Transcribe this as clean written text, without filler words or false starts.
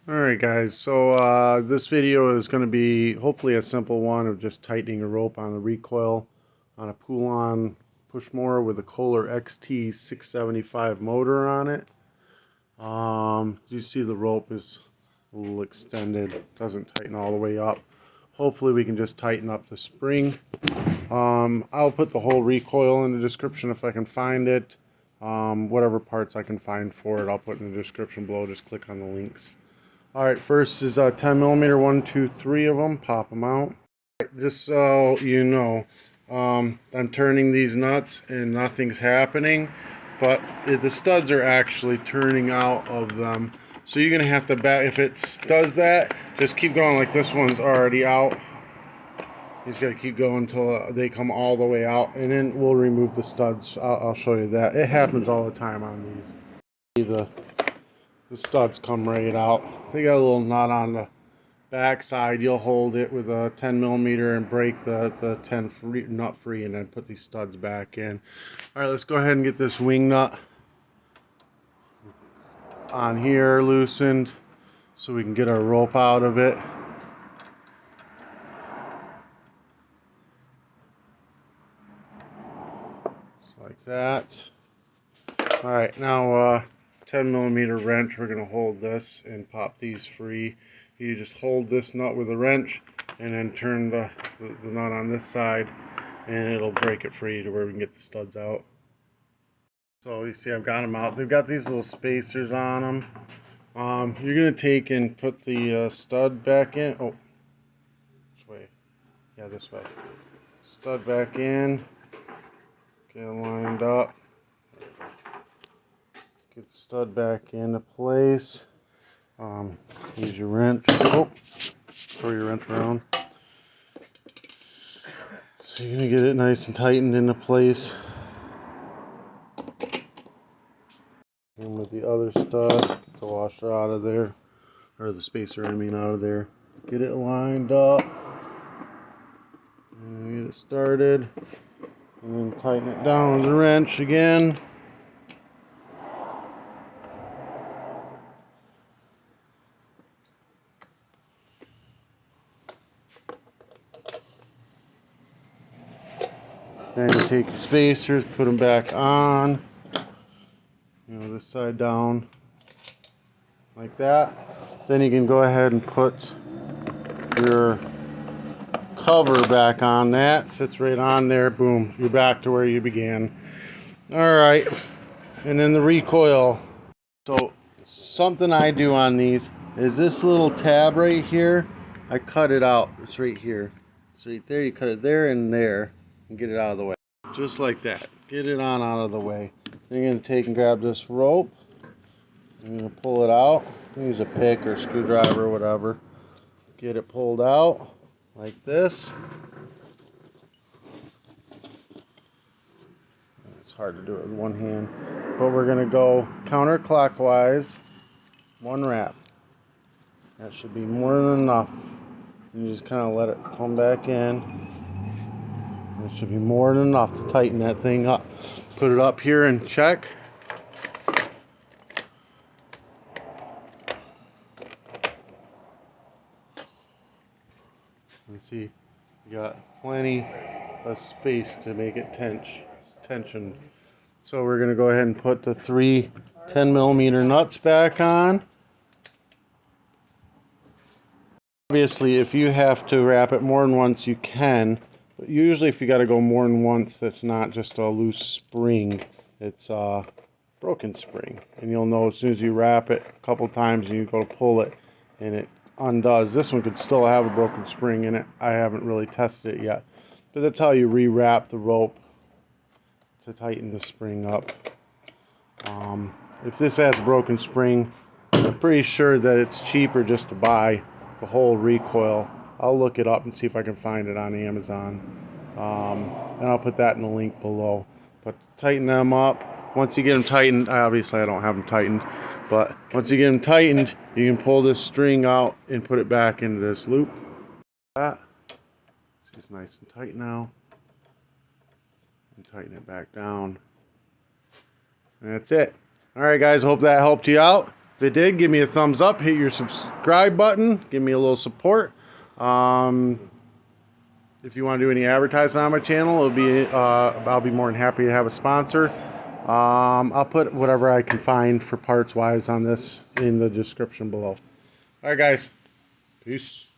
Alright guys, so this video is going to be hopefully a simple one of just tightening a rope on the recoil on a poulan push mower with a Kohler xt675 motor on it. You see the rope is a little extended, doesn't tighten all the way up. Hopefully we can just tighten up the spring. I'll put the whole recoil in the description if I can find it. Whatever parts I can find for it I'll put in the description below, just click on the links. Alright, first is 10 millimeter, 1, 2, 3 of them, pop them out. Just so you know, I'm turning these nuts and nothing's happening, but the studs are actually turning out of them. So you're going to have to back, if it does that, just keep going like this one's already out. You just got to keep going until they come all the way out, and then we'll remove the studs. I'll show you that. It happens all the time on these. The studs come right out. They got a little nut on the back side. You'll hold it with a 10 millimeter and break the 10 nut free, and then put these studs back in. All right, let's go ahead and get this wing nut on here loosened so we can get our rope out of it. Just like that. All right, now 10 millimeter wrench, we're going to hold this and pop these free. You just hold this nut with a wrench and then turn the nut on this side, and it'll break it free to where we can get the studs out. So you see I've got them out. They've got these little spacers on them. You're going to take and put the stud back in. Oh, this way. Yeah, this way. Stud back in. Get it lined up. Get the stud back into place. Use your wrench. Oh, throw your wrench around. So you're going to get it nice and tightened into place. And with the other stud, get the washer out of there, or the spacer, I mean, out of there. Get it lined up. And get it started. And then tighten it down with the wrench again. Then you take your spacers, put them back on. This side down like that. Then you can go ahead and put your cover back on. That sits right on there. Boom, you're back to where you began. Alright, and then the recoil. So something I do on these is this little tab right here, I cut it out. It's right here. It's right there. You cut it there and there and get it out of the way. Just like that. Get it on out of the way. Then you're going to take and grab this rope. You're going to pull it out. Use a pick or screwdriver or whatever. Get it pulled out like this. It's hard to do it with one hand. But we're going to go counterclockwise. One wrap. That should be more than enough. And you just kind of let it come back in. It should be more than enough to tighten that thing up. Put it up here and check. And see, you got plenty of space to make it tensioned. So we're going to go ahead and put the 3 10 millimeter nuts back on. Obviously, if you have to wrap it more than once, you can. But usually if you got to go more than once, that's not just a loose spring. It's a broken spring. And you'll know as soon as you wrap it a couple times and you go to pull it and it undoes. This one could still have a broken spring in it. I haven't really tested it yet. But that's how you rewrap the rope to tighten the spring up. If this has a broken spring, I'm pretty sure that it's cheaper just to buy the whole recoil. I'll look it up and see if I can find it on Amazon. And I'll put that in the link below. But tighten them up. Once you get them tightened, obviously I don't have them tightened, but once you get them tightened, you can pull this string out and put it back into this loop. That. It's nice and tight now. And tighten it back down. And that's it. Alright guys, hope that helped you out. If it did, give me a thumbs up, hit your subscribe button, give me a little support. If you want to do any advertising on my channel, I'll be more than happy to have a sponsor. I'll put whatever I can find for parts wise on this in the description below. All right, guys. Peace.